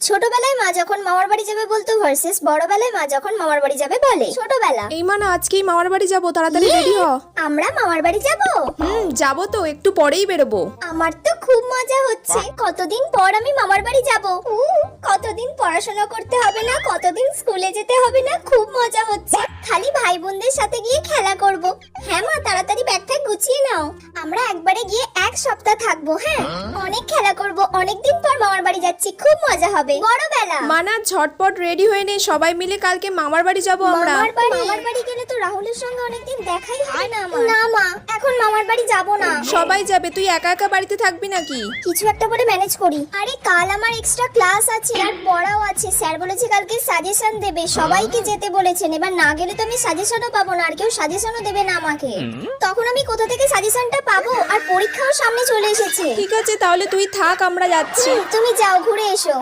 ছোটবেলায় মা যখন মামার বাড়ি যাবে বলতো ভার্সেস বড়বেলায় মা যখন মামার বাড়ি যাবে বলে। ছোটবেলা, এই মা না আজকেই মামার বাড়ি যাবো, তাড়াতাড়ি রেডি হ। আমরা মামার বাড়ি যাব। যাবো তো, একটু পরেই বেরোবো। আমার তো খুব মজা হচ্ছে, কতদিন পর আমি মামার বাড়ি যাব। কতদিন পড়াশোনা করতে হবে না, কতদিন স্কুলে যেতে হবে না, খুব মজা হচ্ছে। খালি ভাই বোনদের সাথে গিয়ে খেলা করব। হ্যাঁ মা, তাড়াতাড়ি ব্যাগটা গুছিয়ে নাও। আমরা একবারে গিয়ে এক সপ্তাহ থাকবো। হ্যাঁ, অনেক খেলা করব, অনেকদিন পর মামার বাড়ি যাচ্ছি, খুব মজা হবে। বড়বেলা, মানা ঝটপট রেডি হয়ে নে, সবাই মিলে কালকে মামার বাড়ি যাবো আমরা। মামার বাড়ি গেলে তো রাহুলের সঙ্গে অনেকদিন দেখাই হয় না আমার। না মা, এখন মামার বাড়ি যাব না। সবাই যাবে, তুই একা একা বাড়িতে থাকবি নাকি? কিছু একটা করে ম্যানেজ করি। আরে কাল আমার এক্সট্রা ক্লাস আছে আর পড়াও আছে। স্যার বলেছে কালকে সাজেশন দেবে, সবাইকে যেতে বলেছেন। এবার না গেলে তো আমি সাজেশনও পাবো না, আর কেউ সাজেশনও দেবে না আমাকে। তখন আমি কোথা থেকে সাজেশনটা পাবো? আর পরীক্ষাও সামনে চলে এসেছে। ঠিক আছে, তাহলে তুই থাক, আমরা যাচ্ছি। তুমি যাও, ঘুরে এসো।